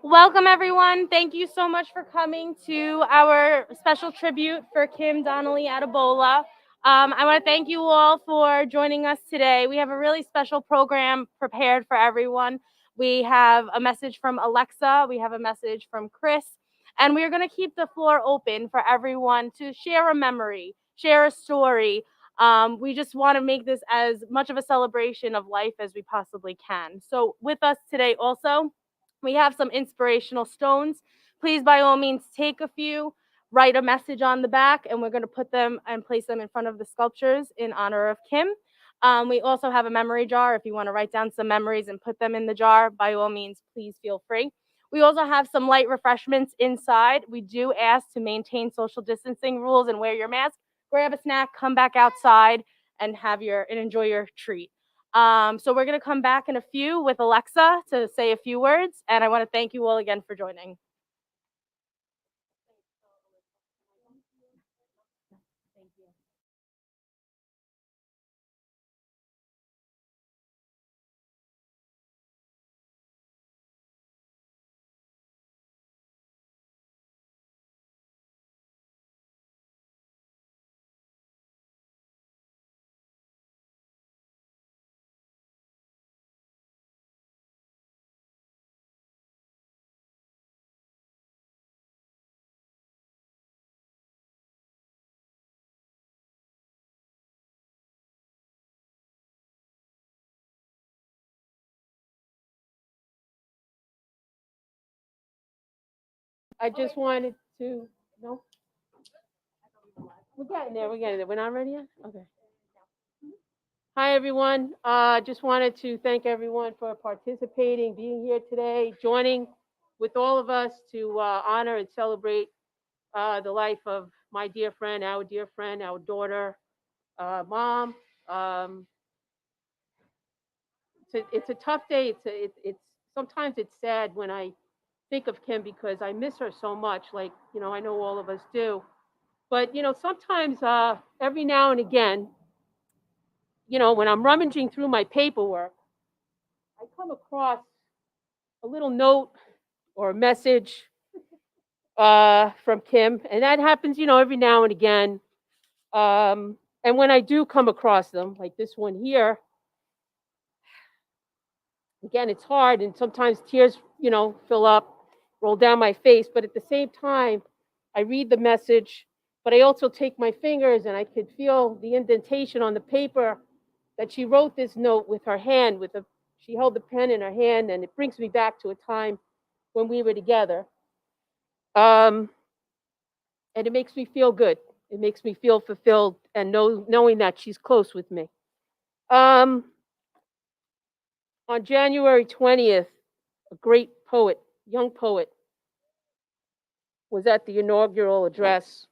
Welcome, everyone. Thank you so much for coming to our special tribute for Kim Donnelly-Adebola. I want to thank you all for joining us today. We have a really special program prepared for everyone. We have a message from Alexa, we have a message from Chris, and we are going to keep the floor open for everyone to share a memory, share a story. We just want to make this as much of a celebration of life as we possibly can. So, with us today also, we have some inspirational stones. Please, by all means, take a few, write a message on the back, and we're going to put them and place them in front of the sculptures in honor of Kim. We also have a memory jar. If you want to write down some memories and put them in the jar, by all means, please feel free. We also have some light refreshments inside. We do ask to maintain social distancing rules and wear your mask. Grab a snack, come back outside, and enjoy your treat. So we're going to come back in a few with Alexa to say a few words, and I want to thank you all again for joining. I just wanted to, no, we're getting there, we're getting there. We're not ready yet? Okay. Hi, everyone. Just wanted to thank everyone for participating, being here today, joining with all of us to honor and celebrate the life of my dear friend, our daughter, mom. Um, it's a tough day. It's sometimes it's sad when I think of Kim because I miss her so much. Like, I know all of us do. But, sometimes every now and again, when I'm rummaging through my paperwork, I come across a little note or a message from Kim. And that happens, every now and again. And when I do come across them, like this one here, again, it's hard. And sometimes tears, fill up, roll down my face. But at the same time, I read the message, but I also take my fingers and I could feel the indentation on the paper that she wrote this note with her hand, she held the pen in her hand, and it brings me back to a time when we were together. And it makes me feel good. It makes me feel fulfilled and knowing that she's close with me. Um, on January 20th, a great poet, young poet, was at the inaugural address.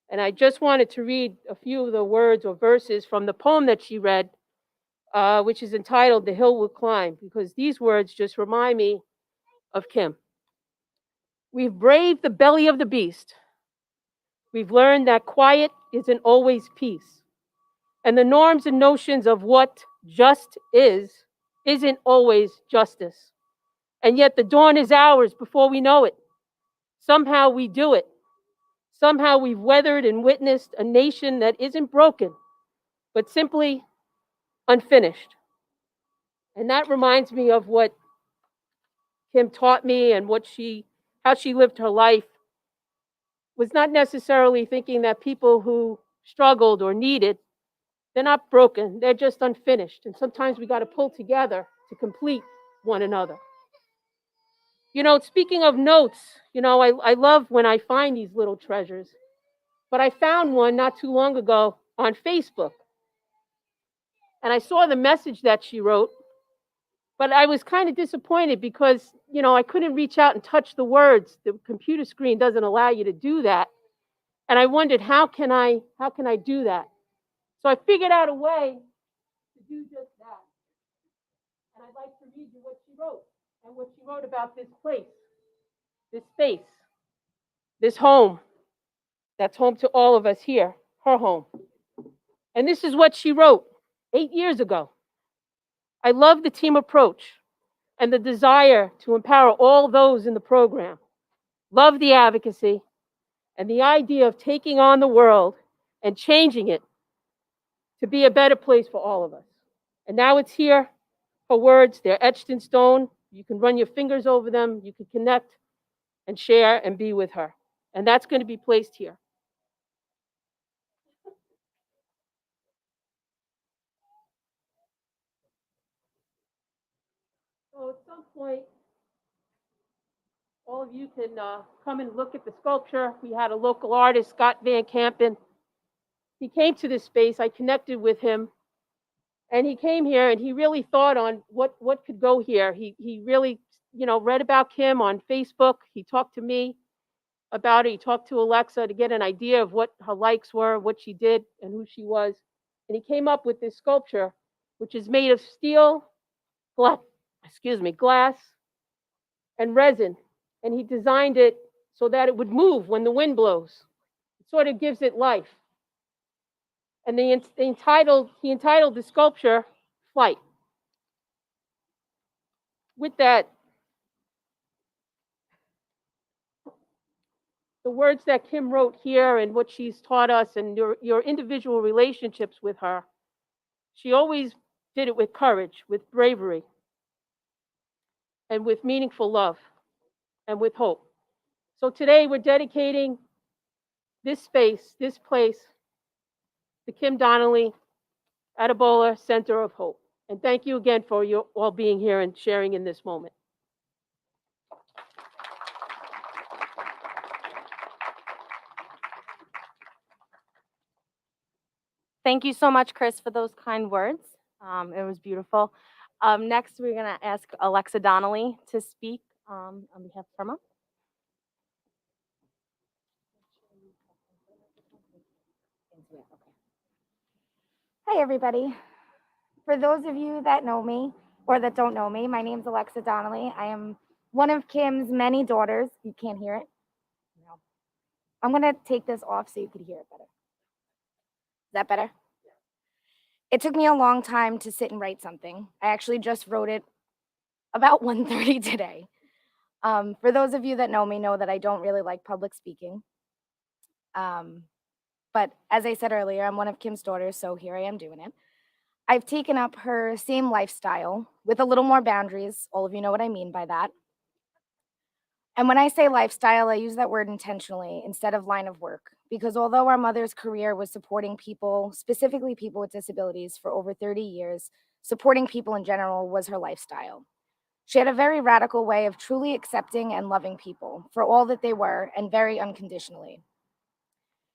And I just wanted to read a few of the words or verses from the poem that she read, which is entitled The Hill Will Climb, because these words just remind me of Kim. We've braved the belly of the beast. We've learned that quiet isn't always peace. And the norms and notions of what just isn't always justice. And yet the dawn is ours before we know it. Somehow we do it. Somehow we've weathered and witnessed a nation that isn't broken, but simply unfinished. And that reminds me of what Kim taught me and how she lived her life, was not necessarily thinking that people who struggled or needed, they're not broken, they're just unfinished. And sometimes we got to pull together to complete one another. Speaking of notes, I love when I find these little treasures. But I found one not too long ago on Facebook. And I saw the message that she wrote, but I was kind of disappointed because, I couldn't reach out and touch the words. The computer screen doesn't allow you to do that. And I wondered, how can I do that? So I figured out a way to do just that. And I'd like to read you what she wrote and what she wrote about this place, this space, this home that's home to all of us here, her home. And this is what she wrote 8 years ago. I love the team approach. and the desire to empower all those in the program. Love the advocacy and the idea of taking on the world and changing it to be a better place for all of us. And now it's here. Her words, they're etched in stone. You can run your fingers over them. You can connect and share and be with her. And that's going to be placed here. So at some point, all of you can come and look at the sculpture. We had a local artist, Scott Van Campen. He came to this space. I connected with him. And he came here and he really thought on what could go here. He really, read about Kim on Facebook. He talked to me about it. He talked to Alexa to get an idea of what her likes were, what she did, and who she was. And he came up with this sculpture, which is made of steel, glass, and resin. And he designed it so that it would move when the wind blows. It sort of gives it life. And he entitled the sculpture Flight. With that, the words that Kim wrote here and what she's taught us and your individual relationships with her, she always did it with courage, with bravery, and with meaningful love, and with hope. So today we're dedicating this space, this place, the Kim Donnelly-Adebola Center of Hope. And thank you again for you all being here and sharing in this moment. Thank you so much, Chris, for those kind words. It was beautiful. Next, we're going to ask Alexa Donnelly to speak on behalf of her mom. Hi, everybody. For those of you that know me or that don't know me, my name's Alexa Donnelly. I am one of Kim's many daughters. You can't hear it? No. I'm going to take this off so you could hear it better. Is that better? It took me a long time to sit and write something. I actually just wrote it about 1:30 today. For those of you that know me know that I don't really like public speaking. But as I said earlier, I'm one of Kim's daughters, so here I am doing it. I've taken up her same lifestyle with a little more boundaries. All of you know what I mean by that. And when I say lifestyle, I use that word intentionally instead of line of work, because although our mother's career was supporting people, specifically people with disabilities, for over 30 years, supporting people in general was her lifestyle. She had a very radical way of truly accepting and loving people for all that they were, and very unconditionally.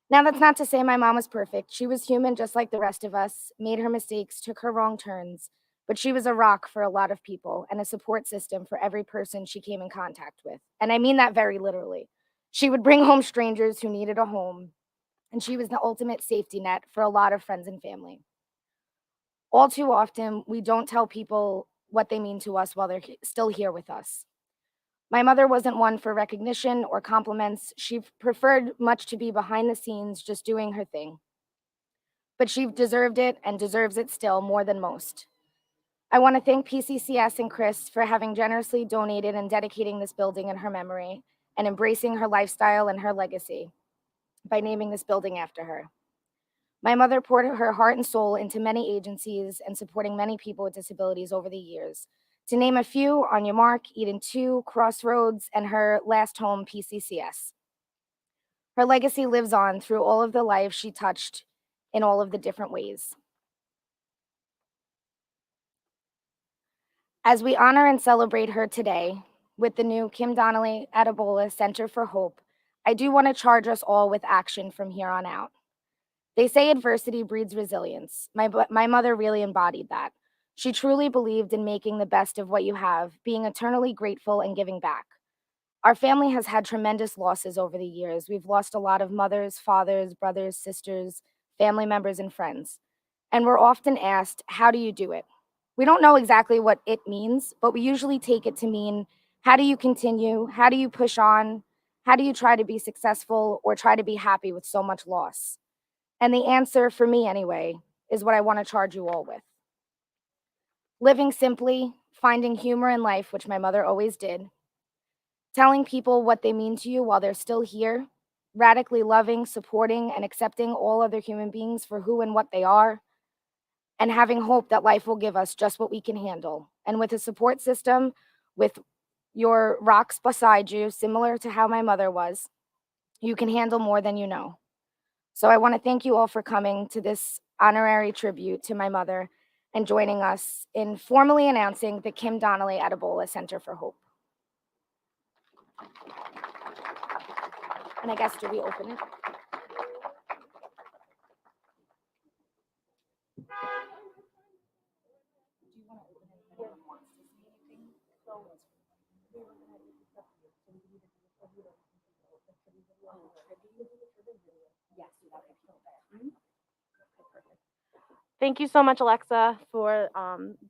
Now, that's not to say my mom was perfect. She was human just like the rest of us, made her mistakes, took her wrong turns, but she was a rock for a lot of people and a support system for every person she came in contact with. And I mean that very literally. She would bring home strangers who needed a home, and she was the ultimate safety net for a lot of friends and family. All too often, we don't tell people what they mean to us while they're still here with us. My mother wasn't one for recognition or compliments. She preferred much to be behind the scenes, just doing her thing. But she deserved it and deserves it still more than most. I want to thank PCCS and Chris for having generously donated and dedicating this building in her memory and embracing her lifestyle and her legacy by naming this building after her. My mother poured her heart and soul into many agencies and supporting many people with disabilities over the years. To name a few, On Your Mark, Eden 2, Crossroads, and her last home, PCCS. Her legacy lives on through all of the lives she touched in all of the different ways. As we honor and celebrate her today with the new Kim Donnelly-Adebola Center for Hope, I do want to charge us all with action from here on out. They say adversity breeds resilience. My mother really embodied that. She truly believed in making the best of what you have, being eternally grateful and giving back. Our family has had tremendous losses over the years. We've lost a lot of mothers, fathers, brothers, sisters, family members, and friends. And we're often asked, how do you do it? We don't know exactly what it means, but we usually take it to mean, how do you continue? How do you push on? How do you try to be successful or try to be happy with so much loss? And the answer, for me anyway, is what I want to charge you all with. living simply, finding humor in life, which my mother always did, telling people what they mean to you while they're still here, radically loving, supporting, and accepting all other human beings for who and what they are, and having hope that life will give us just what we can handle. And with a support system, with your rocks beside you, similar to how my mother was, you can handle more than you know. So I want to thank you all for coming to this honorary tribute to my mother and joining us in formally announcing the Kim Donnelly-Adebola Center for Hope. And I guess, do we open it? Thank you so much, Alexa, for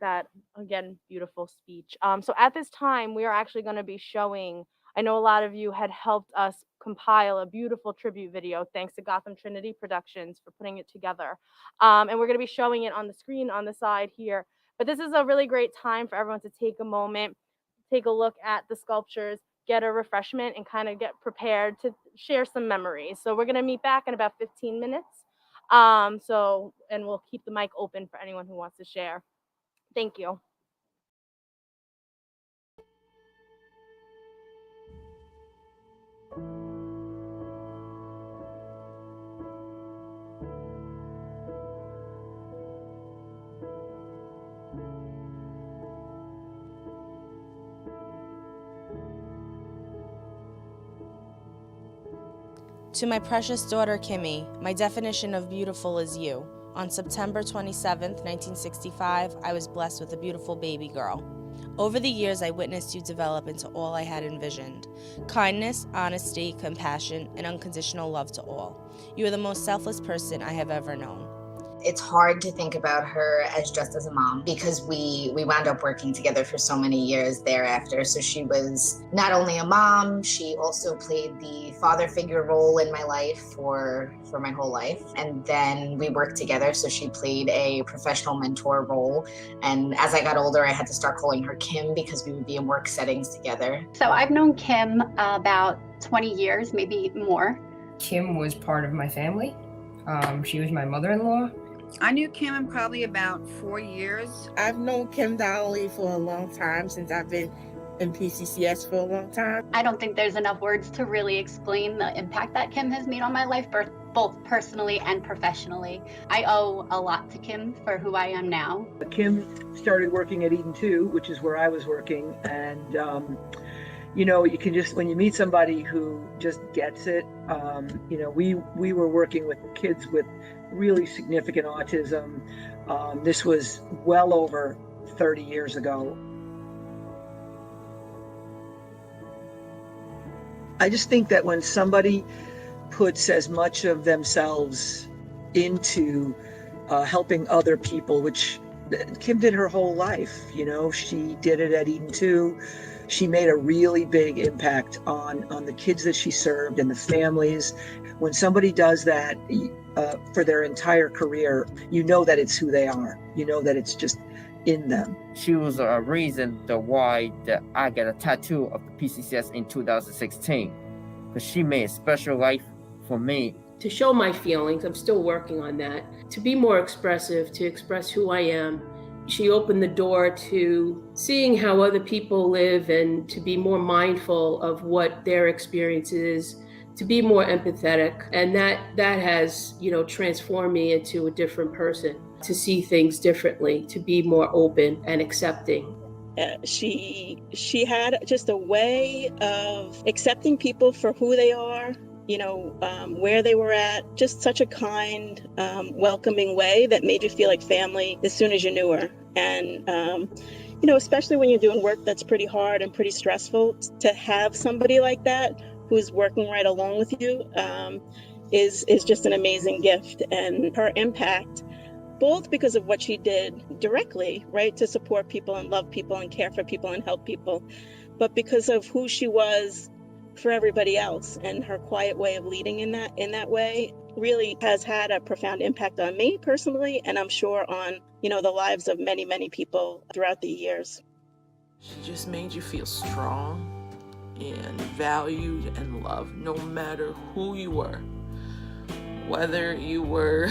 that, again, beautiful speech. So at this time, we are actually going to be showing, I know a lot of you had helped us compile a beautiful tribute video, thanks to Gotham Trinity Productions for putting it together. And we're going to be showing it on the screen on the side here. But this is a really great time for everyone to take a moment, take a look at the sculptures, get a refreshment, and kind of get prepared to share some memories. So we're going to meet back in about 15 minutes. And we'll keep the mic open for anyone who wants to share. Thank you. To my precious daughter, Kimmy, my definition of beautiful is you. On September 27th, 1965, I was blessed with a beautiful baby girl. Over the years, I witnessed you develop into all I had envisioned. Kindness, honesty, compassion, and unconditional love to all. You are the most selfless person I have ever known. It's hard to think about her as just as a mom because we wound up working together for so many years thereafter. So she was not only a mom, she also played the father figure role in my life for my whole life. And then we worked together, so she played a professional mentor role. And as I got older, I had to start calling her Kim because we would be in work settings together. So I've known Kim about 20 years, maybe more. Kim was part of my family. She was my mother-in-law. I knew Kim in probably about 4 years. I've known Kim Donnelly for a long time, since I've been in PCCS for a long time. I don't think there's enough words to really explain the impact that Kim has made on my life, both personally and professionally. I owe a lot to Kim for who I am now. Kim started working at Eden 2, which is where I was working, and you know, you can just, when you meet somebody who just gets it, you know, we were working with kids with really significant autism. This was well over 30 years ago. I just think that when somebody puts as much of themselves into helping other people, which Kim did her whole life, you know, she did it at Eden 2. She made a really big impact on the kids that she served and the families. When somebody does that for their entire career, you know that it's who they are. You know that it's just in them. She was a reason why that I got a tattoo of the PCCS in 2016, because she made a special life for me. To show my feelings, I'm still working on that. To be more expressive, to express who I am. She opened the door to seeing how other people live and to be more mindful of what their experience is, to be more empathetic. And that has, you know, transformed me into a different person, to see things differently, to be more open and accepting. She had just a way of accepting people for who they are, you know, where they were at, just such a kind, welcoming way that made you feel like family as soon as you knew her. And, you know, especially when you're doing work that's pretty hard and pretty stressful, to have somebody like that who's working right along with you is just an amazing gift. And her impact, both because of what she did directly, right, to support people and love people and care for people and help people, but because of who she was for everybody else and her quiet way of leading in that way, really has had a profound impact on me personally, and I'm sure on, the lives of many, many people throughout the years. She just made you feel strong and valued and loved, no matter who you were. Whether you were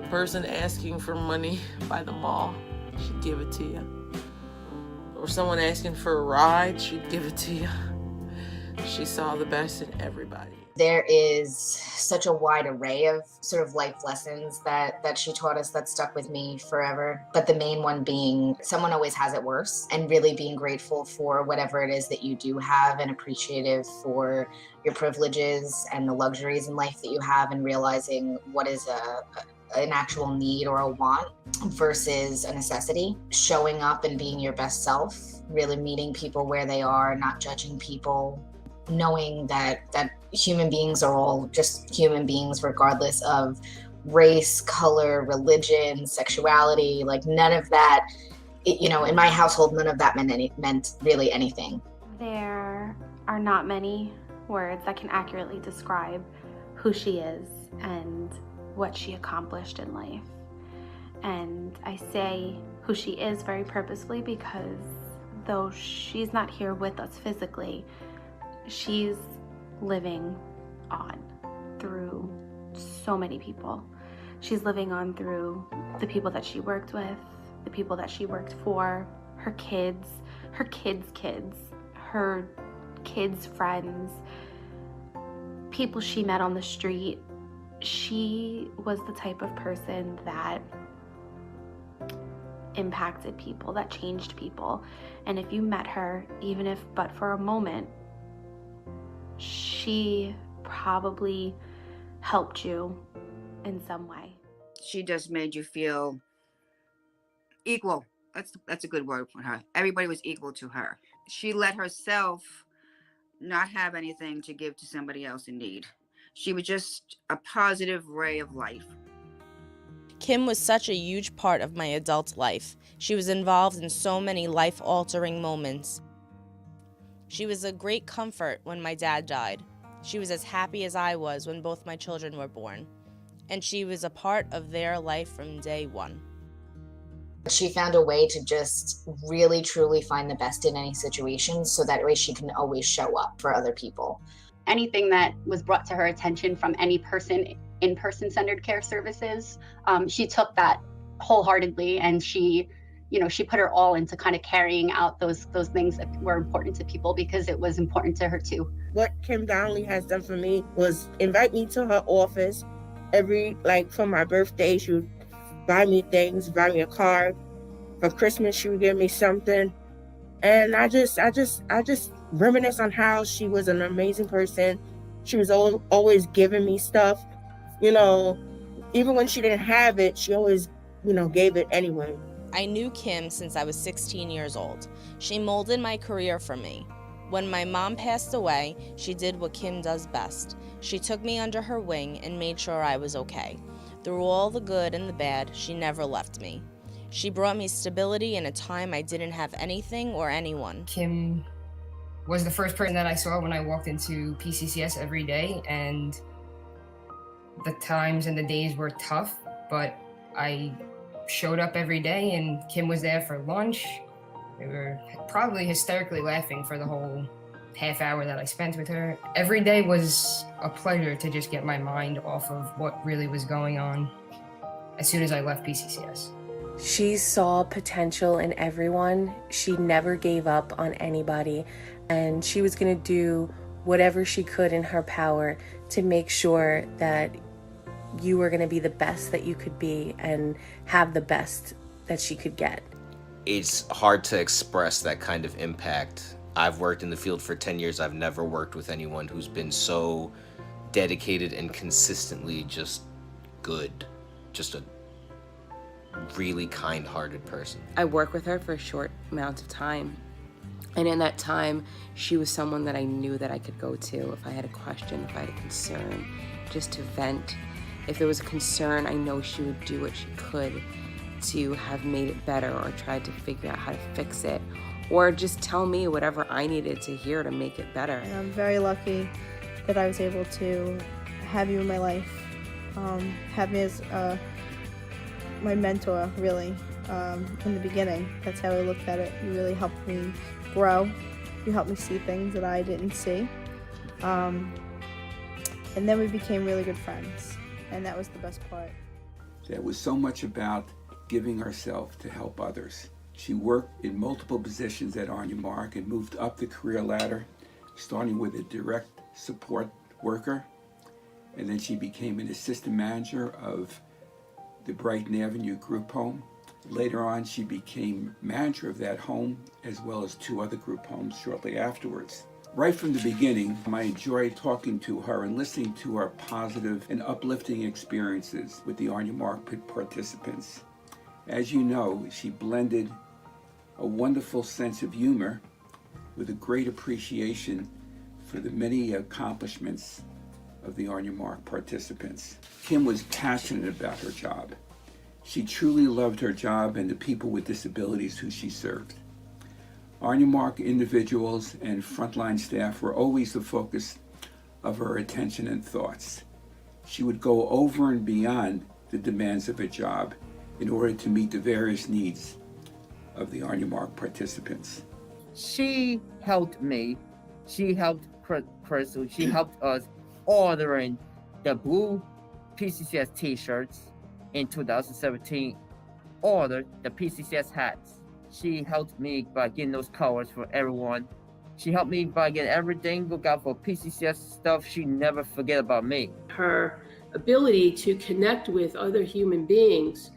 the person asking for money by the mall, she'd give it to you. Or someone asking for a ride, she'd give it to you. She saw the best in everybody. There is such a wide array of sort of life lessons that she taught us that stuck with me forever. But the main one being someone always has it worse, and really being grateful for whatever it is that you do have and appreciative for your privileges and the luxuries in life that you have, and realizing what is an actual need or a want versus a necessity. Showing up and being your best self, really meeting people where they are, not judging people, knowing that human beings are all just human beings regardless of race, color, religion, sexuality. Like none of that, in my household, none of that meant really anything. There are not many words that can accurately describe who she is and what she accomplished in life. And I say who she is very purposefully because though she's not here with us physically, she's living on through so many people. She's living on through the people that she worked with, the people that she worked for, her kids, her kids' kids, her kids' friends, people she met on the street. She was the type of person that impacted people, that changed people. And if you met her, even if but for a moment, she probably helped you in some way. She just made you feel equal. That's a good word for her. Everybody was equal to her. She let herself not have anything to give to somebody else in need. She was just a positive ray of life. Kim was such a huge part of my adult life. She was involved in so many life-altering moments. She was a great comfort when my dad died. She was as happy as I was when both my children were born. And she was a part of their life from day one. She found a way to just really, truly find the best in any situation, so that way she can always show up for other people. Anything that was brought to her attention from any person in person-centered care services, she took that wholeheartedly, and she put her all into kind of carrying out those things that were important to people because it was important to her too. What Kim Donnelly has done for me was invite me to her office for my birthday. She would buy me things, buy me a card. For Christmas, she would give me something. And I just reminisce on how she was an amazing person. She was always giving me stuff, even when she didn't have it, she always, gave it anyway. I knew Kim since I was 16 years old. She molded my career for me. When my mom passed away, she did what Kim does best. She took me under her wing and made sure I was okay. Through all the good and the bad, she never left me. She brought me stability in a time I didn't have anything or anyone. Kim was the first person that I saw when I walked into PCCS every day, and the times and the days were tough, but I showed up every day and Kim was there for lunch. We were probably hysterically laughing for the whole half hour that I spent with her. Every day was a pleasure to just get my mind off of what really was going on as soon as I left PCCS. She saw potential in everyone. She never gave up on anybody, and she was going to do whatever she could in her power to make sure that you were going to be the best that you could be and have the best that she could get. It's hard to express that kind of impact. I've worked in the field for 10 years. I've never worked with anyone who's been so dedicated and consistently just good. Just a really kind-hearted person. I worked with her for a short amount of time. And in that time, she was someone that I knew that I could go to if I had a question, if I had a concern, just to vent. If there was a concern, I know she would do what she could to have made it better or tried to figure out how to fix it, or just tell me whatever I needed to hear to make it better. And I'm very lucky that I was able to have you in my life. Have me as my mentor, really, in the beginning. That's how I looked at it. You really helped me grow. You helped me see things that I didn't see. And then we became really good friends, and that was the best part. That was so much about giving herself to help others. She worked in multiple positions at Anya Mark and moved up the career ladder, starting with a direct support worker, and then she became an assistant manager of the Brighton Avenue group home. Later on, she became manager of that home, as well as 2 other group homes shortly afterwards. Right from the beginning, I enjoyed talking to her and listening to her positive and uplifting experiences with the Anya Mark participants. As you know, she blended a wonderful sense of humor with a great appreciation for the many accomplishments of the Anya Mark participants. Kim was passionate about her job. She truly loved her job and the people with disabilities who she served. Anya Mark individuals and frontline staff were always the focus of her attention and thoughts. She would go over and beyond the demands of her job in order to meet the various needs of the Anya Mark participants. She helped me. She helped Crystal. She helped us ordering the blue PCCS t-shirts in 2017, ordered the PCCS hats. She helped me by getting those colors for everyone. She helped me by getting everything, look out for PCCS stuff. She never forget about me. Her ability to connect with other human beings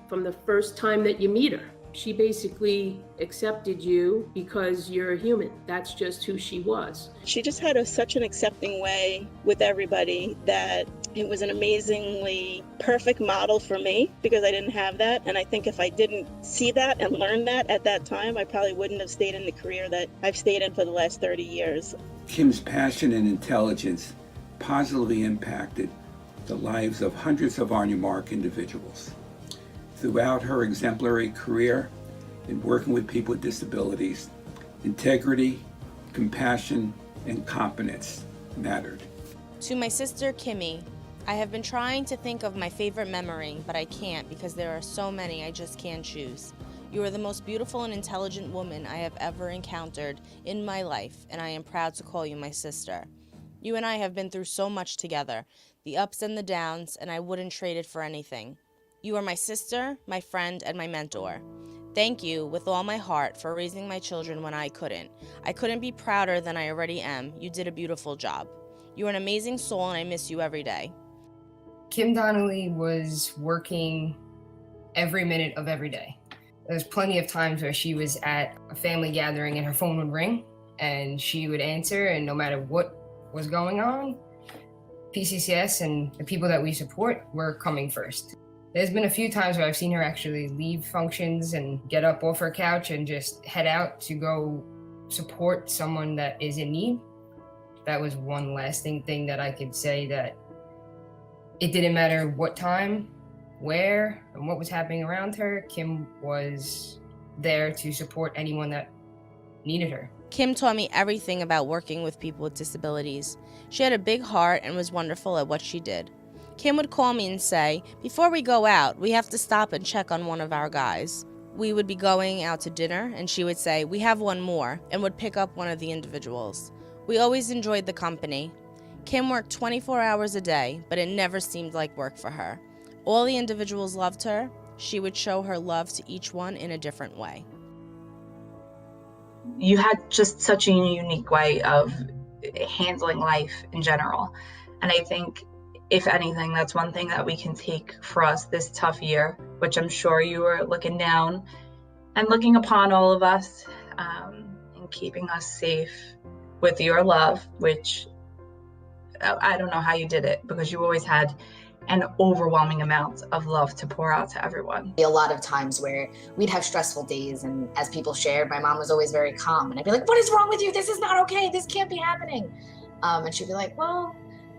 from the first time that you meet her. She basically accepted you because you're a human. That's just who she was. She just had such an accepting way with everybody that it was an amazingly perfect model for me, because I didn't have that. And I think if I didn't see that and learn that at that time, I probably wouldn't have stayed in the career that I've stayed in for the last 30 years. Kim's passion and intelligence positively impacted the lives of hundreds of Anya Mark individuals. Throughout her exemplary career in working with people with disabilities, integrity, compassion, and competence mattered. To my sister, Kimmy, I have been trying to think of my favorite memory, but I can't because there are so many I just can't choose. You are the most beautiful and intelligent woman I have ever encountered in my life, and I am proud to call you my sister. You and I have been through so much together, the ups and the downs, and I wouldn't trade it for anything. You are my sister, my friend, and my mentor. Thank you with all my heart for raising my children when I couldn't. I couldn't be prouder than I already am. You did a beautiful job. You are an amazing soul, and I miss you every day. Kim Donnelly was working every minute of every day. There's plenty of times where she was at a family gathering and her phone would ring and she would answer, and no matter what was going on, PCCS and the people that we support were coming first. There's been a few times where I've seen her actually leave functions and get up off her couch and just head out to go support someone that is in need. That was one lasting thing that I could say, that it didn't matter what time, where, and what was happening around her, Kim was there to support anyone that needed her. Kim taught me everything about working with people with disabilities. She had a big heart and was wonderful at what she did. Kim would call me and say, "Before we go out, we have to stop and check on one of our guys." We would be going out to dinner, and she would say, "We have one more," and would pick up one of the individuals. We always enjoyed the company. Kim worked 24 hours a day, but it never seemed like work for her. All the individuals loved her. She would show her love to each one in a different way. You had just such a unique way of handling life in general. And I think, if anything, that's one thing that we can take for us this tough year, which I'm sure you were looking down and looking upon all of us and keeping us safe with your love, which I don't know how you did it, because you always had an overwhelming amount of love to pour out to everyone. A lot of times where we'd have stressful days, and as people shared, my mom was always very calm, and I'd be like, "What is wrong with you? This is not okay. This can't be happening." And she'd be like, "Well,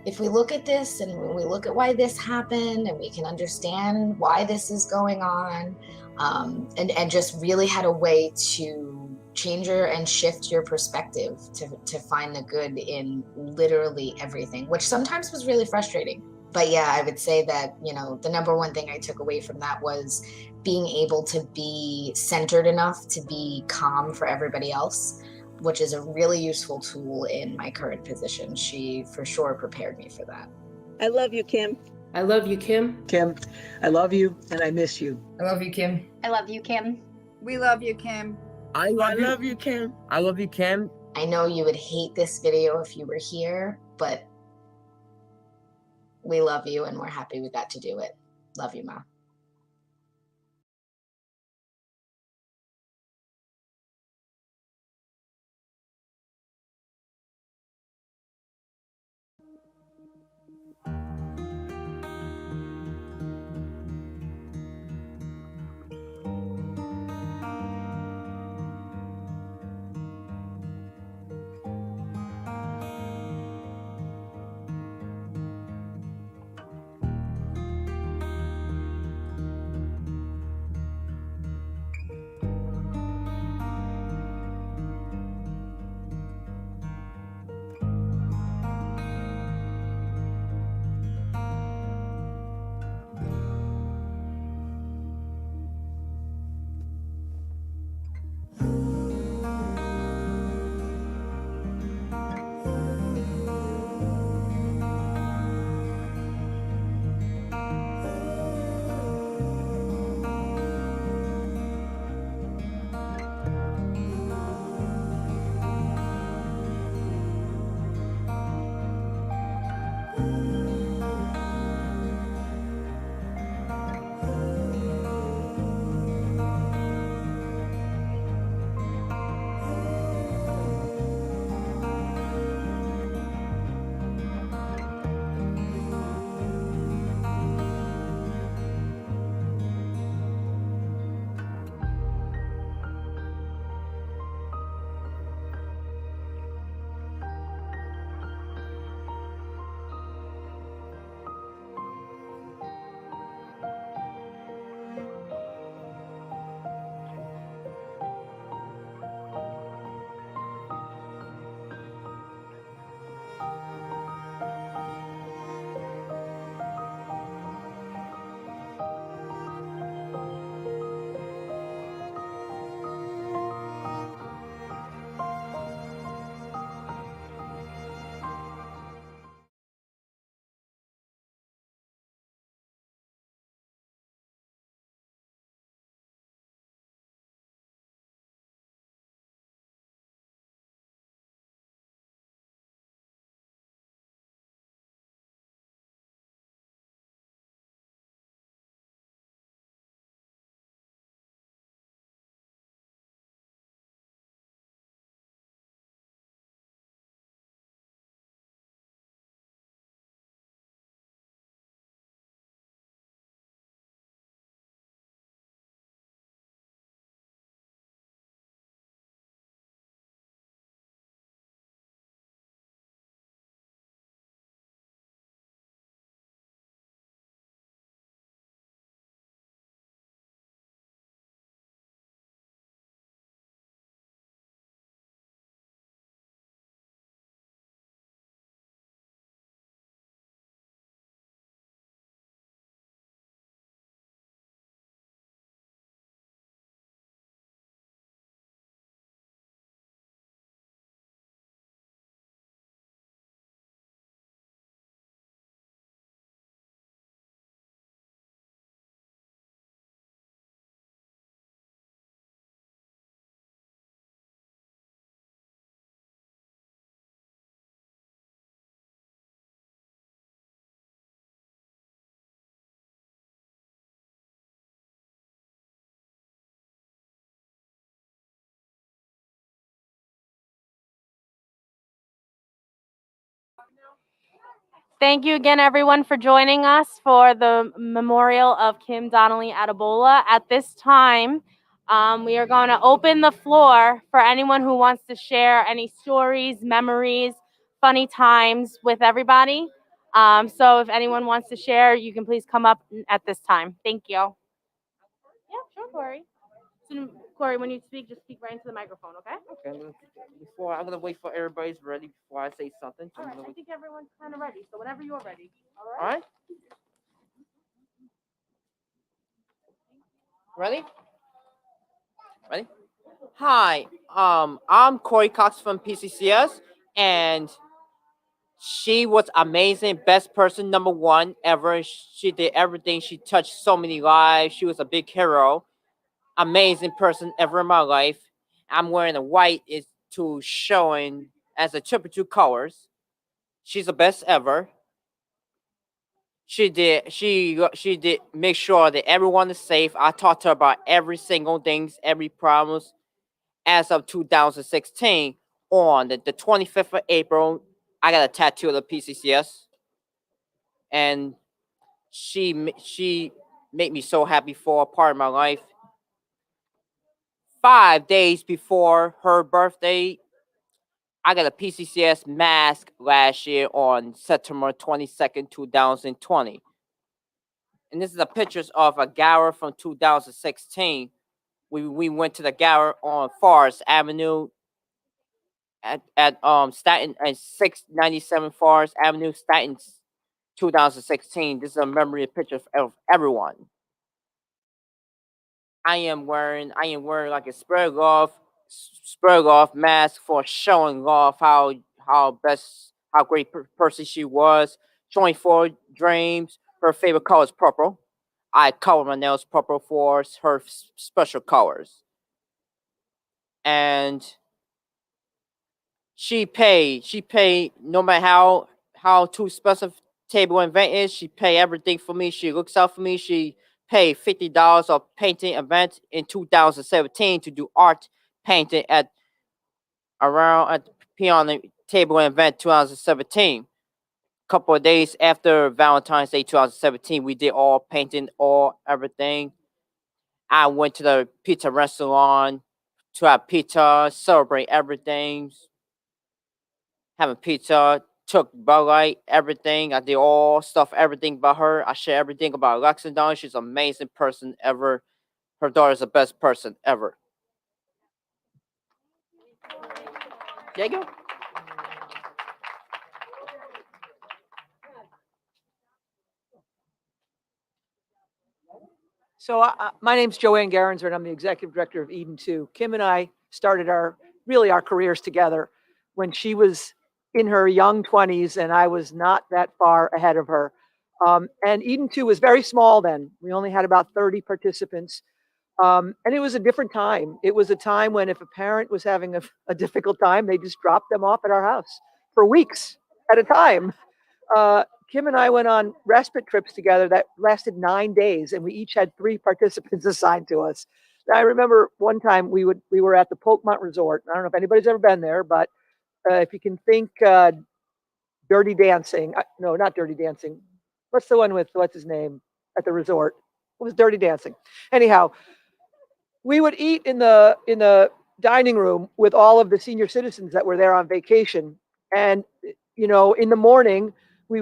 if we look at this and when we look at why this happened and we can understand why this is going on, and just really had a way to change and shift your perspective to find the good in literally everything, which sometimes was really frustrating. But yeah, I would say that, you know, the number one thing I took away from that was being able to be centered enough to be calm for everybody else, which is a really useful tool in my current position. She for sure prepared me for that. I love you, Kim. I love you, Kim. Kim, I love you and I miss you. I love you, Kim. I love you, Kim. We love you, Kim. I love you. love you, Kim. I love you, Kim. I know you would hate this video if you were here, but we love you and we're happy we got to do it. Love you, Ma. Thank you again, everyone, for joining us for the memorial of Kim Donnelly-Adebola. At this time, we are going to open the floor for anyone who wants to share any stories, memories, funny times with everybody. So if anyone wants to share, you can please come up at this time. Thank you. Yeah, sure, Corey. So, Corey, when you speak, just speak right into the microphone, okay? Okay, I'm gonna wait for everybody's ready before I say something. All right, I think everyone's kind of ready. So whenever you're ready. All right. Ready? Ready? Hi, I'm Corey Cox from PCCS, and she was amazing, best person number one ever. She did everything. She touched so many lives. She was a big hero, amazing person ever in my life. I'm wearing a white is to showing as a triple colors. She's the best ever. She did make sure that everyone is safe. I talked to her about every single things, every promise. As of 2016, on the 25th of April, I got a tattoo of the PCCS, and she made me so happy for a part of my life. 5 days before her birthday, I got a PCCS mask last year on September 22nd, 2020. And this is a pictures of a gala from 2016. We went to the gala on Forest Avenue at Staten and 697 Forest Avenue, Staten, 2016. This is a memory picture of everyone. I am wearing like a spur off mask for showing off how great person she was. Showing for dreams. Her favorite color is purple. I color my nails purple for her special colors. And she paid no matter how too expensive table event is, she pay everything for me. She looks out for me. She paid $50 of painting event in 2017 to do art painting at the piano table event 2017. Couple of days after Valentine's Day 2017, we did all painting, all everything. I went to the pizza restaurant to have pizza, celebrate everything, having pizza, took Bud Light, everything. I did all stuff, everything about her. I share everything about Alexa Dawn. She's an amazing person ever. Her daughter's the best person ever. There you go. So my name's Joanne Garenzer, and I'm the executive director of Eden 2. Kim and I started our careers together when she was in her young 20s, and I was not that far ahead of her. And Eden 2 was very small then. We only had about 30 participants. And it was a different time. It was a time when if a parent was having a difficult time, they just dropped them off at our house for weeks at a time. Kim and I went on respite trips together that lasted 9 days, and we each had 3 participants assigned to us. And I remember one time we were at the Polkmont Resort. I don't know if anybody's ever been there, but if you can think Dirty Dancing. No, not Dirty Dancing. What's the one with what's his name at the resort? It was Dirty Dancing. Anyhow, we would eat in the dining room with all of the senior citizens that were there on vacation, and in the morning we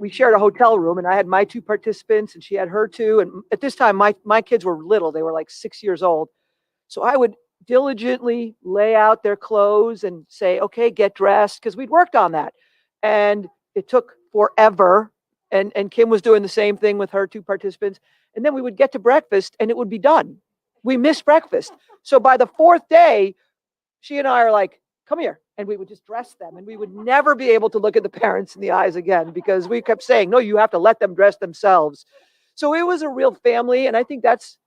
shared a hotel room, and I had my 2 participants and she had her 2, and at this time my kids were little. They were like 6 years old. So I would diligently lay out their clothes and say, okay, get dressed, because we'd worked on that. And it took forever. And Kim was doing the same thing with her 2 participants. And then we would get to breakfast and it would be done. We missed breakfast. So by the 4th day, she and I are like, come here. And we would just dress them. And we would never be able to look at the parents in the eyes again because we kept saying, no, you have to let them dress themselves. So it was a real family. And I think that's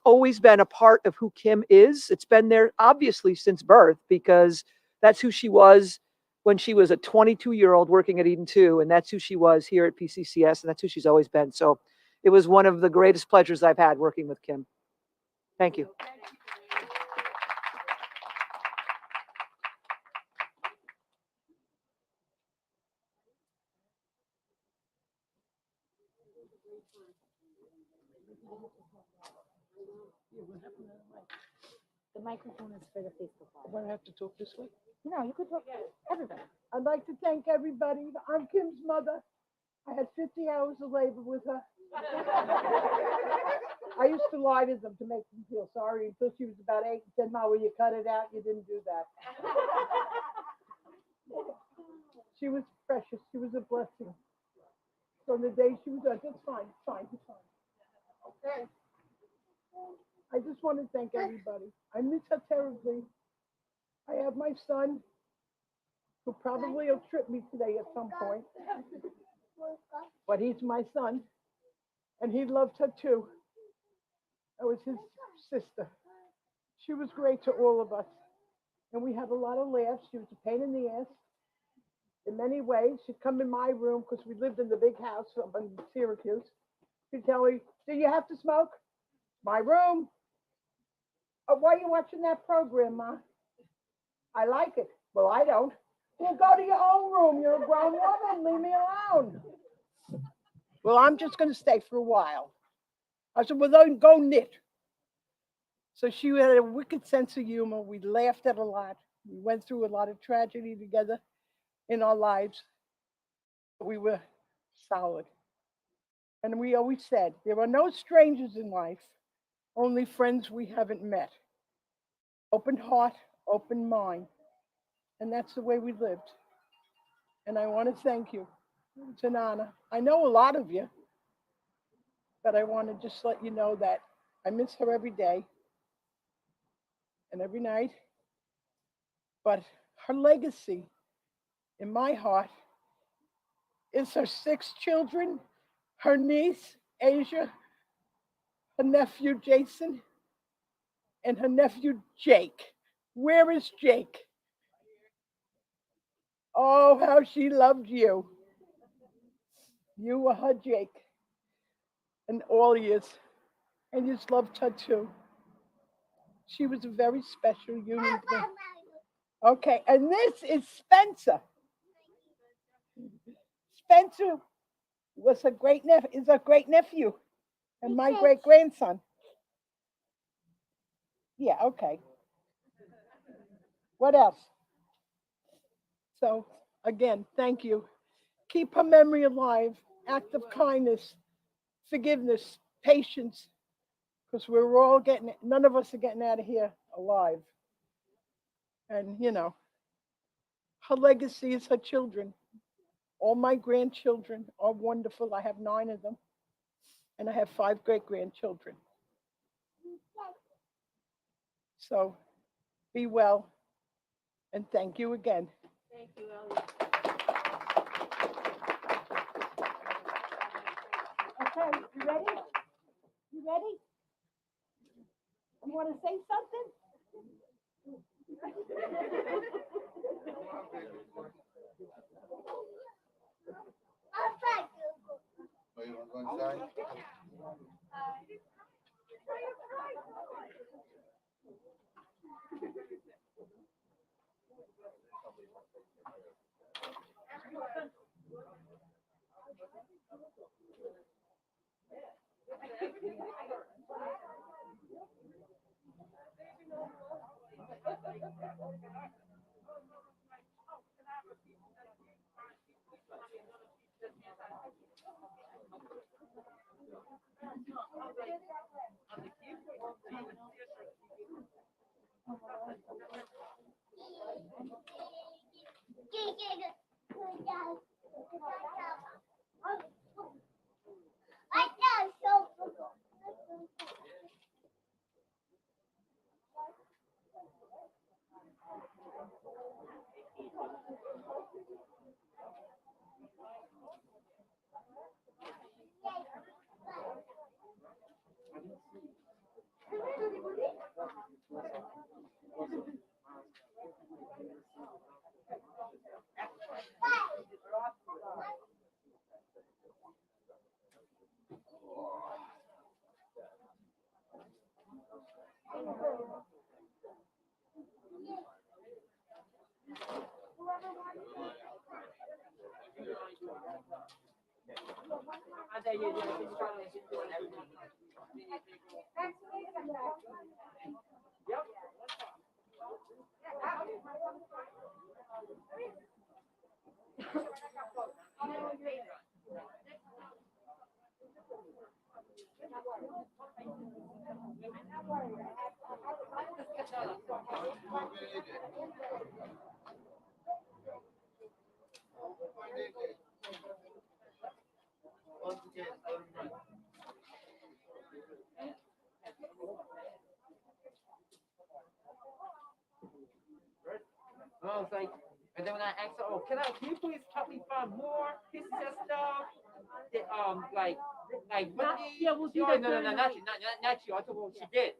always been a part of who Kim is. It's been there obviously since birth because that's who she was when she was a 22-year-old working at Eden 2. And that's who she was here at PCCS. And that's who she's always been. So it was one of the greatest pleasures I've had working with Kim. Thank you. The microphone is for the Facebook Live. I'm gonna have to talk this way. No, you could talk everybody. I'd like to thank everybody. I'm Kim's mother. I had 50 hours of labor with her. I used to lie to them to make them feel sorry until she was about 8 and said, "Ma, will you cut it out? You didn't do that." She was precious. She was a blessing. From the day she was done, it's fine, it's fine, it's fine. Okay. I just want to thank everybody. I miss her terribly. I have my son, who probably will trip me today at some point. But he's my son, and he loved her too. I was his sister. She was great to all of us, and we had a lot of laughs. She was a pain in the ass in many ways. She'd come in my room because we lived in the big house up in Syracuse. She'd tell me, "Do you have to smoke?" "My room." "Oh, why are you watching that program, Ma?" "I like it." "Well, I don't." "Well, go to your own room. You're a grown woman. Leave me alone." "Well, I'm just going to stay for a while." I said, "Well, then go knit." So she had a wicked sense of humor. We laughed at a lot. We went through a lot of tragedy together in our lives. We were solid. And we always said, there are no strangers in life, only friends we haven't met. Open heart, open mind. And that's the way we lived. And I want to thank you. It's an honor. I know a lot of you, but I want to just let you know that I miss her every day and every night. But her legacy in my heart is her 6 children, her niece, Asia, her nephew, Jason, and her nephew, Jake. Where is Jake? Oh, how she loved you. You were her Jake in all years, and you just loved her too. She was a very special human being. Okay, and this is Spencer. Spencer was a great is a great nephew, and my great grandson. Yeah, okay. What else? So again, thank you. Keep her memory alive. Act of kindness, forgiveness, patience, because we're all getting, none of us are getting out of here alive. And her legacy is her children. All my grandchildren are wonderful. I have 9 of them, and I have 5 great grandchildren. So be well, and thank you again. Thank you, Elliot. Okay, you ready? You ready? You want to say something? I was like, and then when I asked her, oh, can you please help me find more pieces of stuff? That, like Whitney. Yeah, we'll do Oh, that no, during the not week. you, not you. I told her what she did.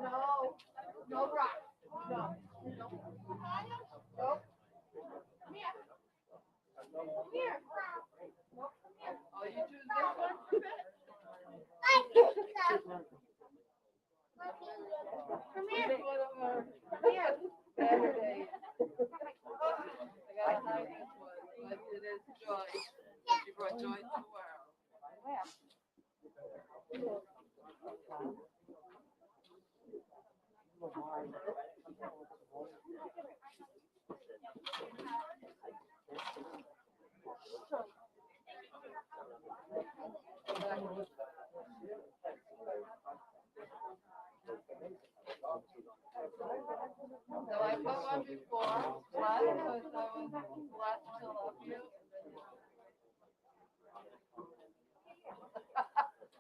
No, no rock. No. Nope. Nope. Come here. Come here. Nope. Come here. Oh, you choose this one? Come here. Come here. Saturday. I gotta hide this one, but it is joy. She brought joy to the world. So I put one before, one because I was blessed to love you.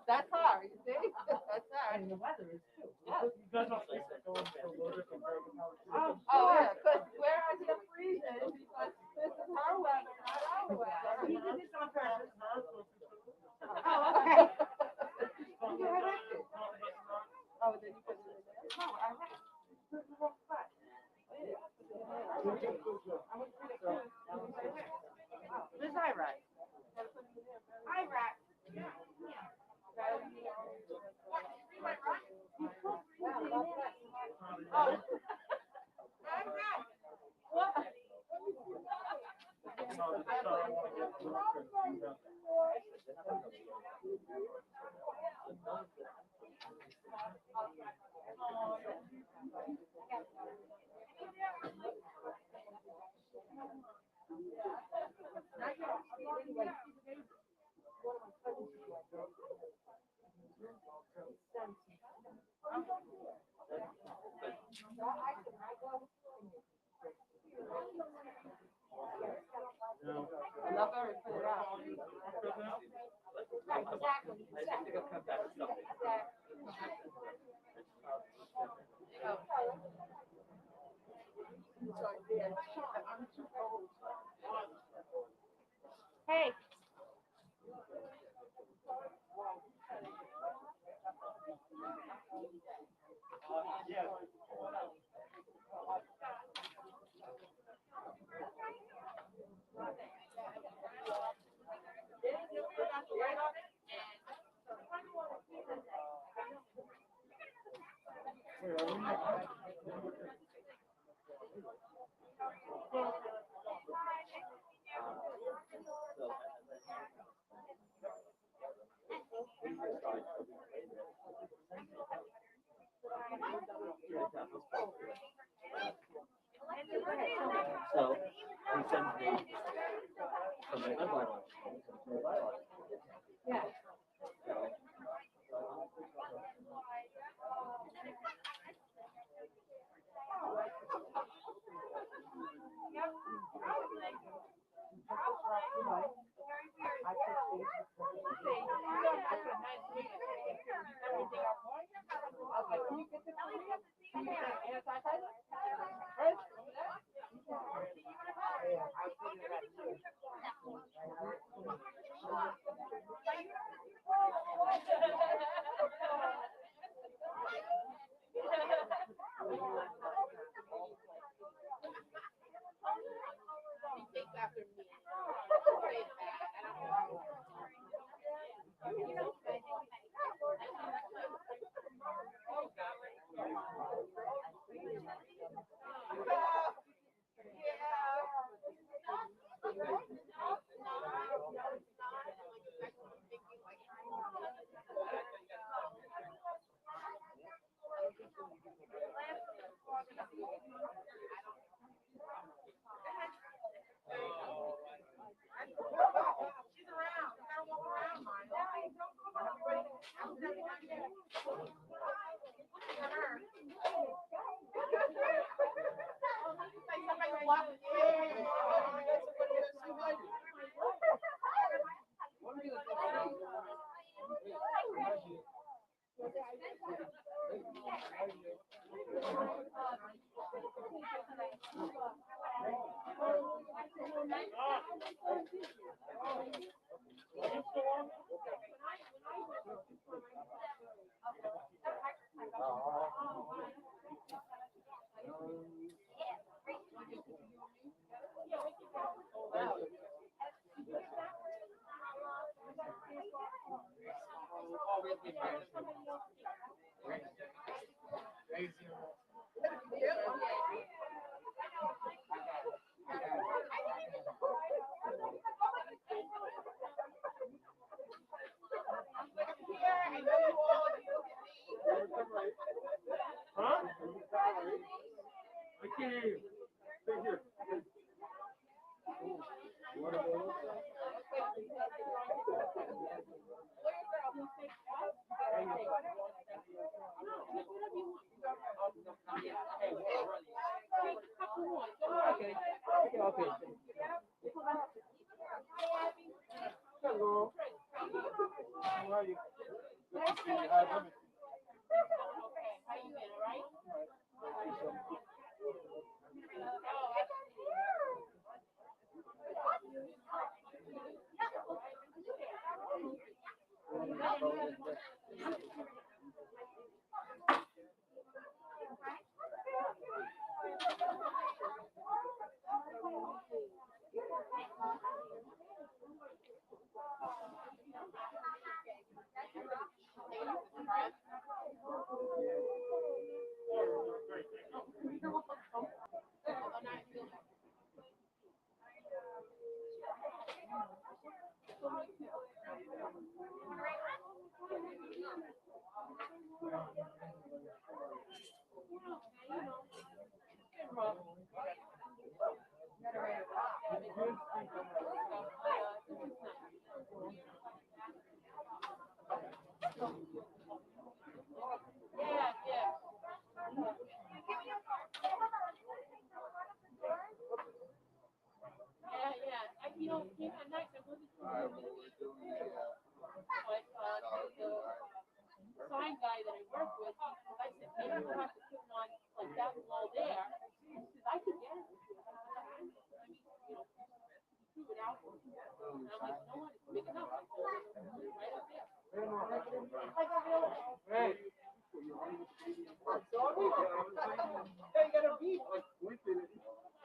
That's hard, you see? That's hard. And the weather is too. Yeah. You guys are going for a little different. Oh, yeah, because where I get freezing, because this is her weather, not our weather. He did this on purpose. Oh, okay. You erect it. Oh, then you put it in there? No, I erect. Put it in the wrong spot. This I right. I right. Oh. What? Hey.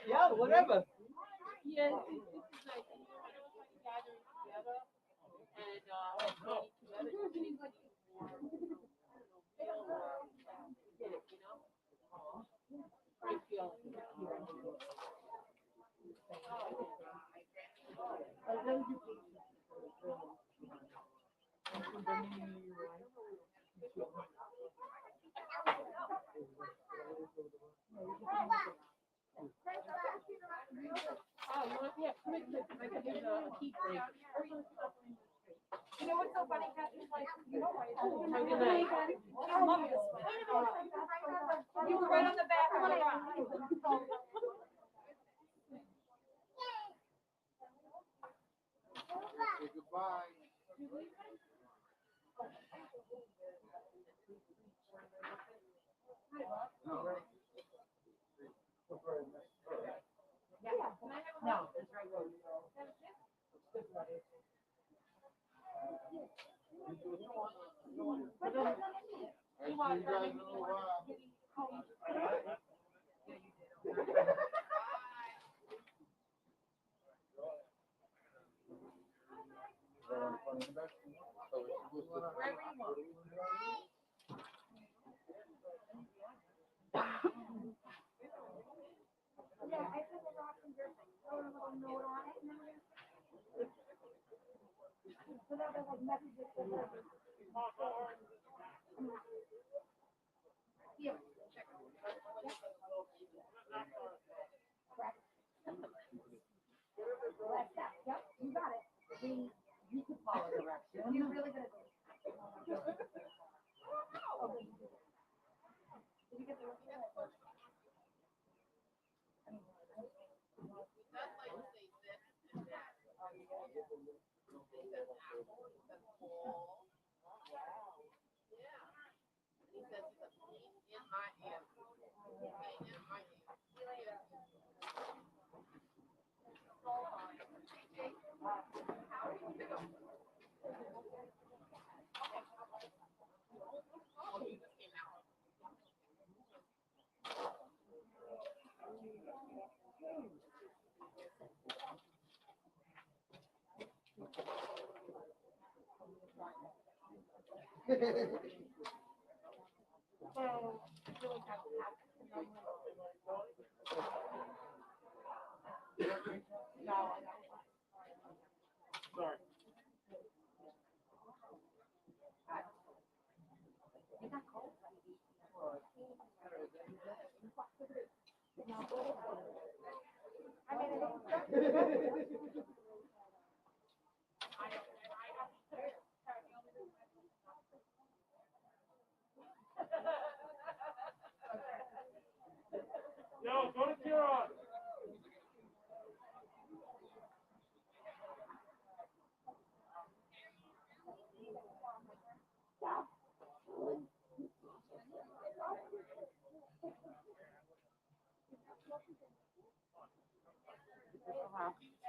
Yeah, whatever. You know what's so funny, Kathy? Like, you know, I love this one. You were right on the back of the line. Say goodbye. No. Yep, you got it. You could follow directions. You're really good at this. Did you get the rest of it? Yo, go to Kieran.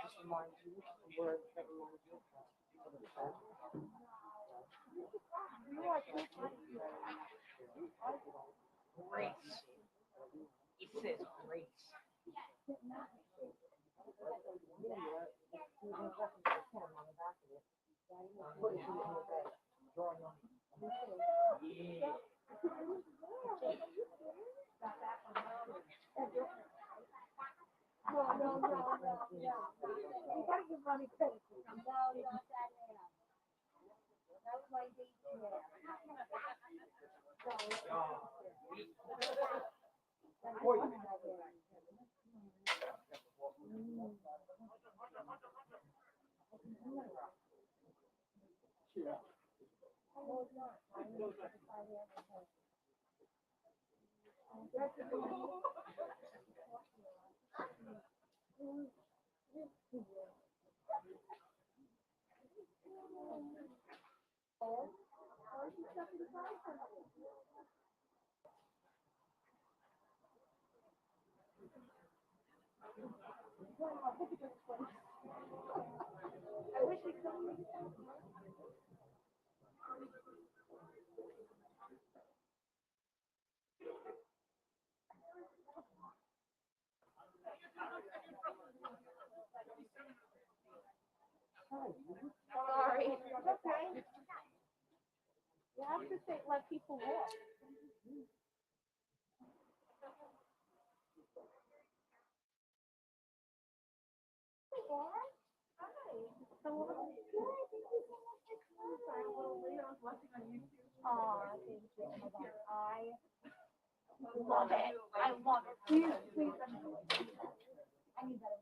Just remind you the words that remind you of the song. Grace. It says grace. Yeah. No. You gotta give Ronnie credit. No, not that man. That was my date there. I wish we could. Sorry. It's okay. You have to say, let people walk. Oh, thank you. Oh my God. I love it. I love it. Please. I need that.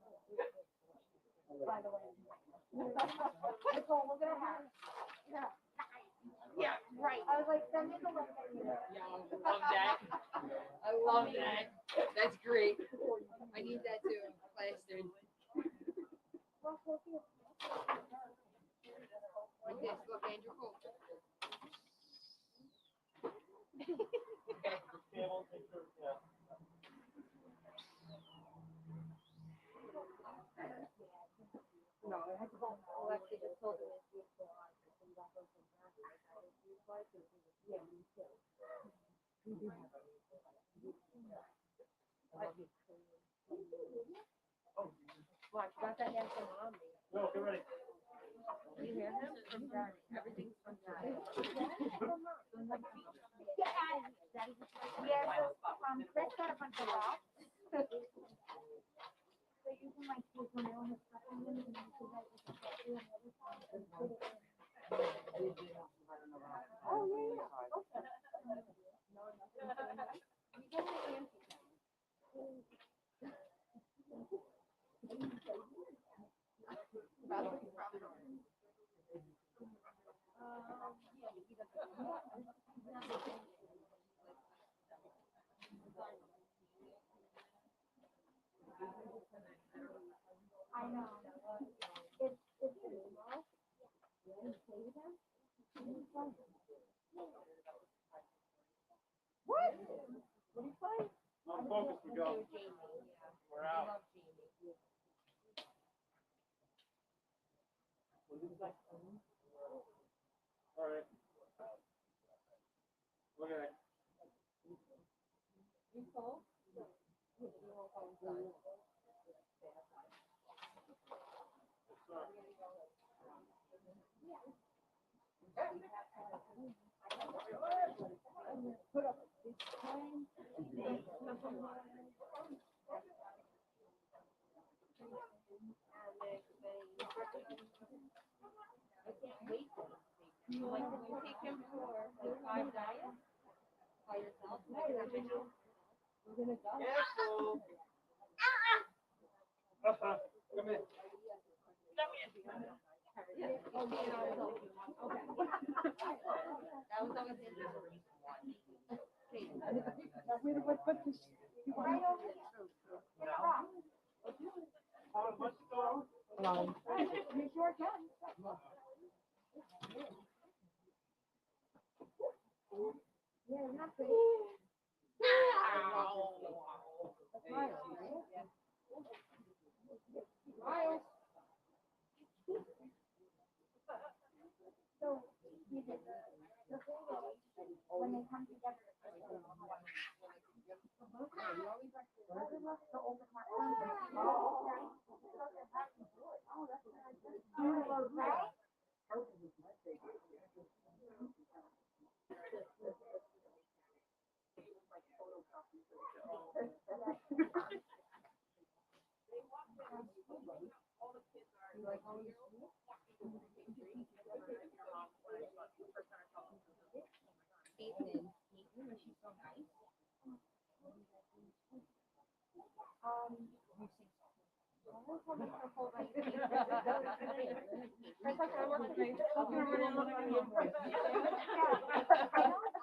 By the way. Nicole, look at her. Yeah. Yeah, right. I was like, send me the link. Yeah, I love that. I love that. That's great. I need that too. Plastered. Like this. Look, Andrew Cole. No, I had to go. Oh, actually, just told him it's beautiful. Yeah, me too. We do have it. I love you. Watch, got that hand from mommy. No, get ready. You hear him? From daddy. Everything's from daddy. Yeah, so Chris got a bunch of rocks. So using my kids when they don't have stuff in them, and then because I was and other times, I know. It's what? What do you play? I'm focused, we go. We're out. All right. Look at that. Like, when you take him for like 5 diets by yourself, like that video, we're gonna go. Careful. Come in. That was always interesting. You sure can. Yeah, not pretty. Miles. So, the thing is, when they come together,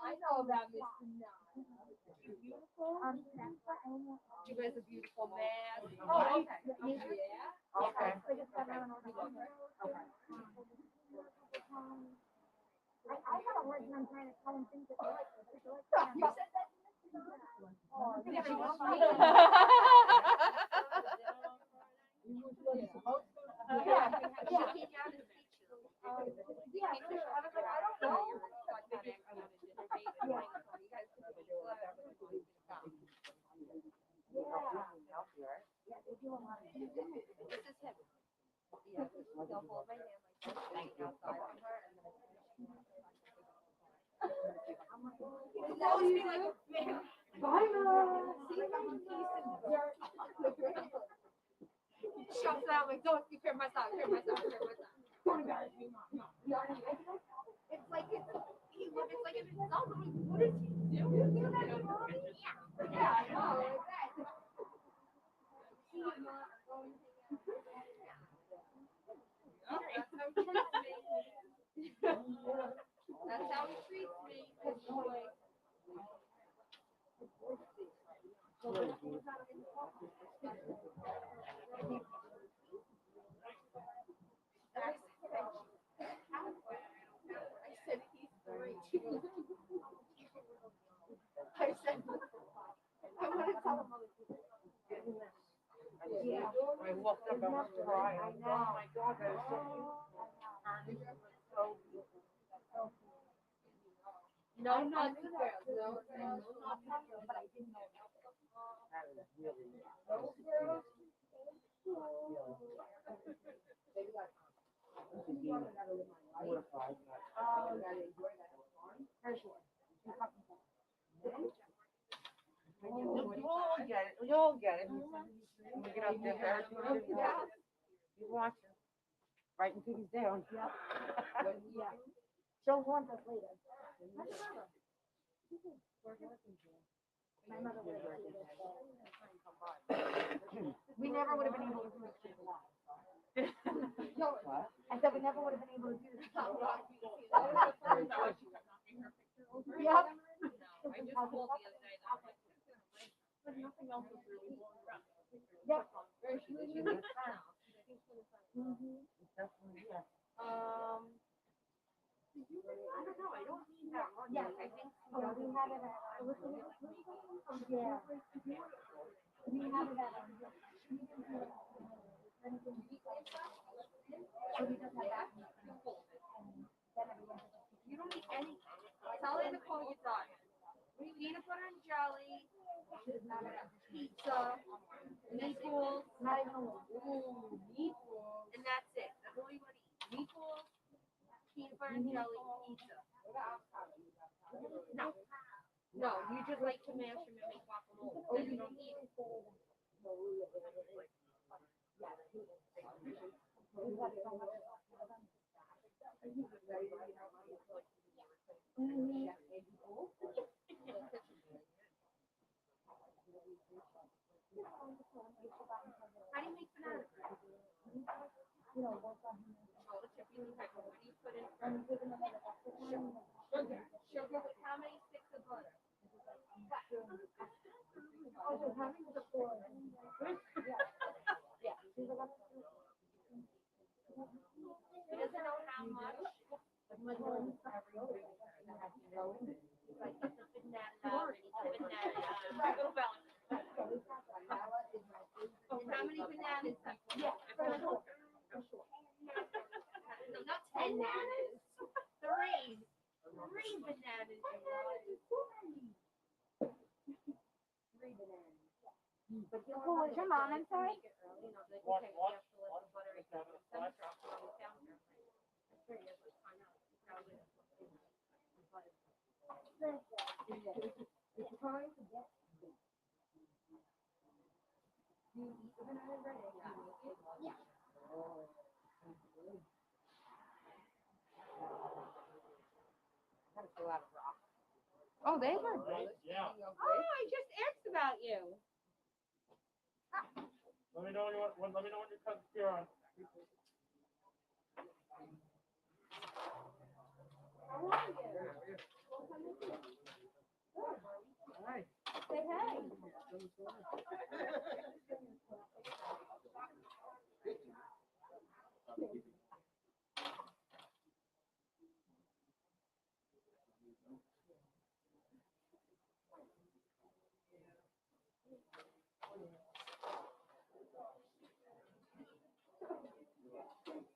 I know about Mr. Beautiful. You guys a beautiful man. Oh, okay. Yeah. Okay. I had a hard time trying to tell him things that you like. You said that. Oh, yeah. Shuts out like, don't you care myself, care myself, care myself. Don't embarrass me, Mom. No. It's like it's like an insult. I'm like, what is he doing? Yeah, I know. Like that. That's how he treats me. It's like, I said he's great. I said, I want to tell him other people. Yeah. I walked up, I was crying. I know. Oh my God, that is so beautiful. No, not good girls. No, not good, but I didn't know. That is really nice. Those girls. Mortified. You'll all get it. You'll all get it. When we get up there, you watch her. Writing things down. Yeah. Yeah. She'll want us later. My mother would have we never would have been able to do this live. No, I said we never would have been able to do this. Yep. I just called the other day. But nothing else was really going around. Yep. She's in town. think she's gonna sign. Definitely, yeah. I don't know. I don't need that one. Yes, I think we have it at, yeah. We have it at, you don't need any. Tell her to call you done. Peanut butter and jelly, pizza, meatballs, meatballs, and that's it. That's all you want to eat. Meatballs, peanut butter and jelly, pizza. No, no, you just like to mash them and make guacamole. Oh, you don't eat it. How do you make banana bread? Oh, it's your really type. What do you put in? Sugar. Sugar with how many sticks of butter? Oh, so having the four. Yeah. He doesn't know how much. He's like, it's a banana, and it's a banana. And how many bananas? Yeah. No, not 10 bananas. Three. Three bananas. Three bananas. Who was your mom inside? What? You have to let the butter get the temperature up on the counter. I'm sure you have to find out. It's trying to get. Do you eat the banana bread? Yeah. That's a lot of rock. Oh, they were good. Yeah. Oh, I just asked about you. Let me know when let me know when you cut the spear on. How are you? Hi. Say hey.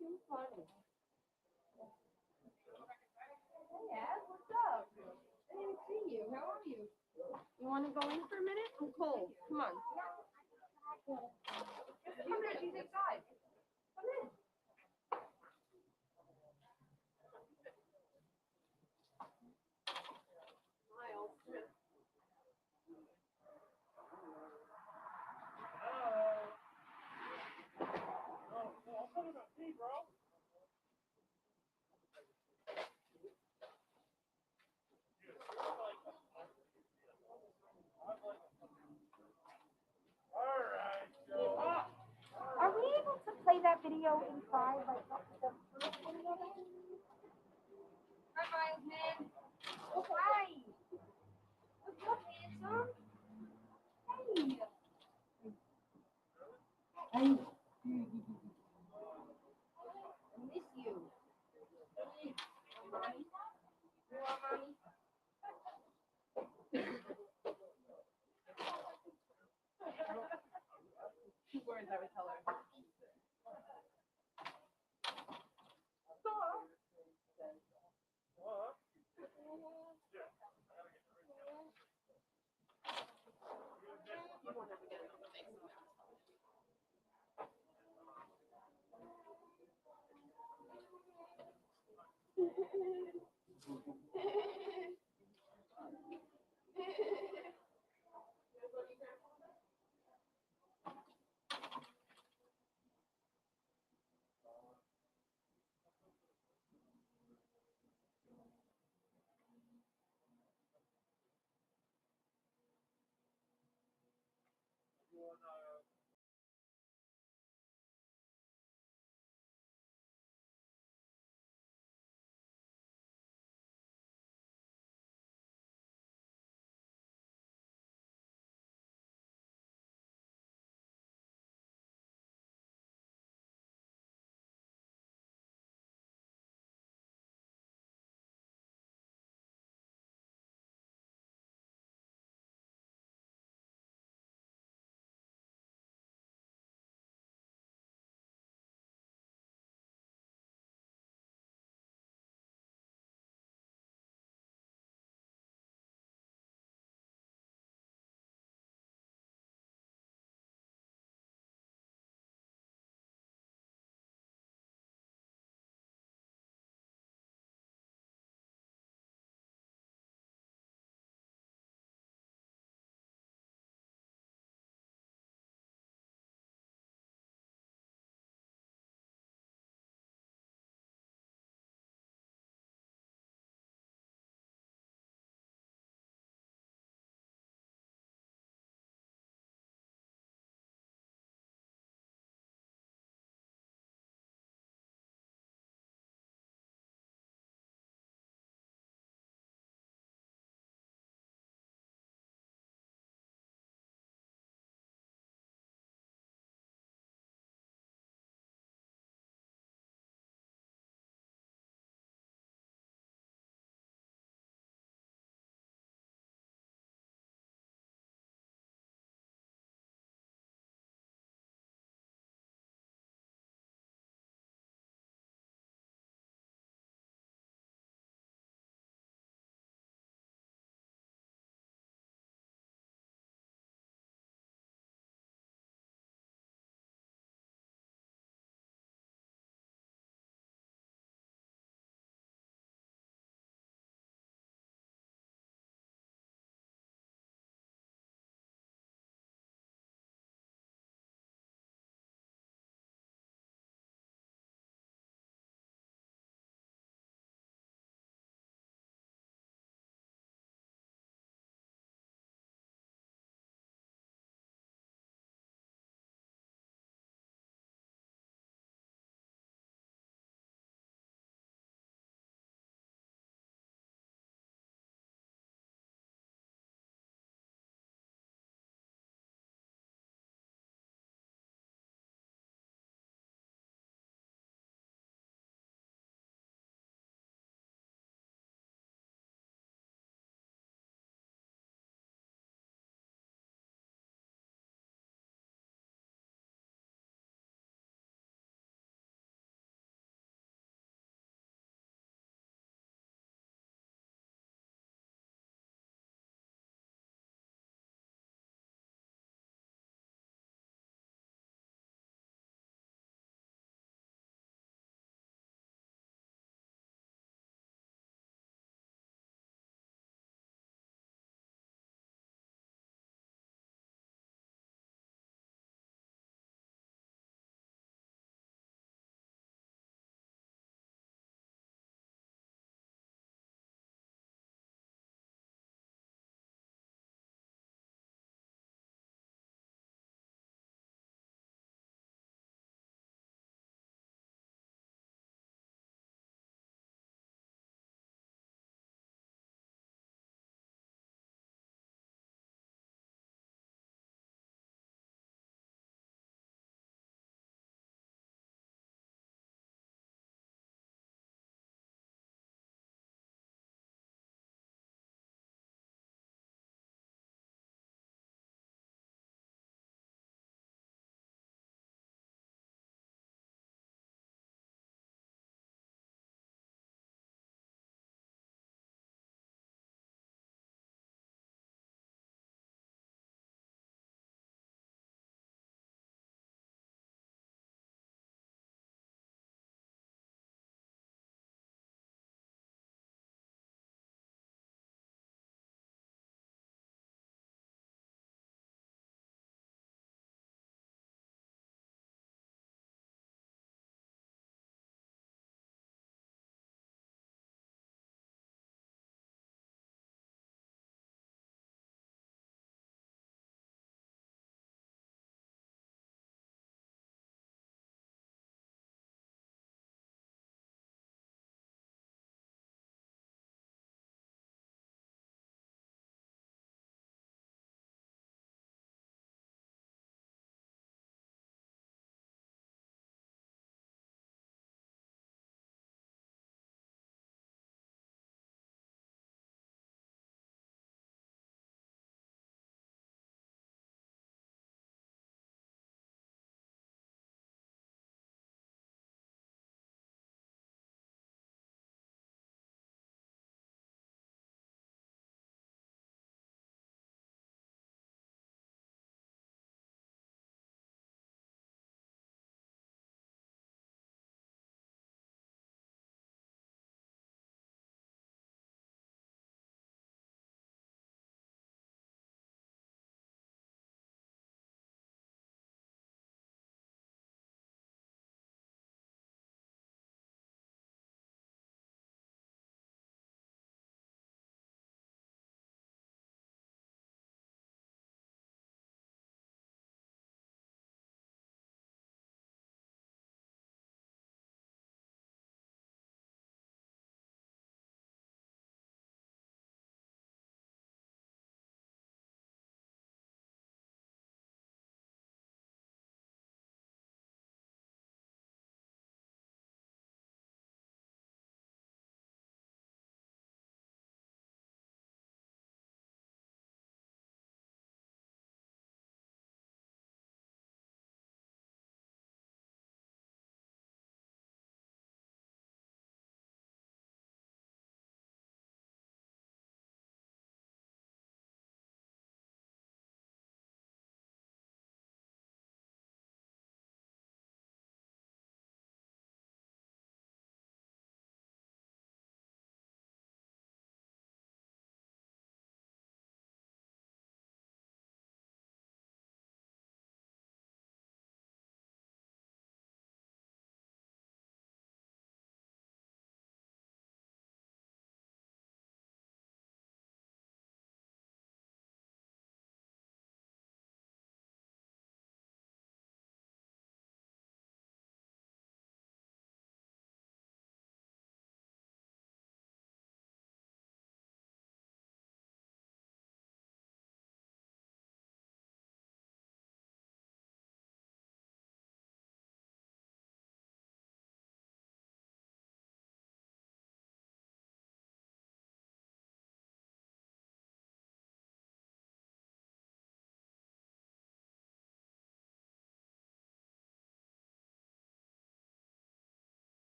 Too funny. Hey, Ed, what's up? I didn't see you. How are you? You want to go in for a minute? I'm cold. Come on. Just come in. She's inside. Come in. Miles. I'll put it on tea, bro. Are we able to play that video inside, like the first video? Hi, Miles, man. Oh, hi. What's up, handsome? Hey. I miss you. Mommy? You want mommy? Two words I would tell her. Stop. You won't ever get another face.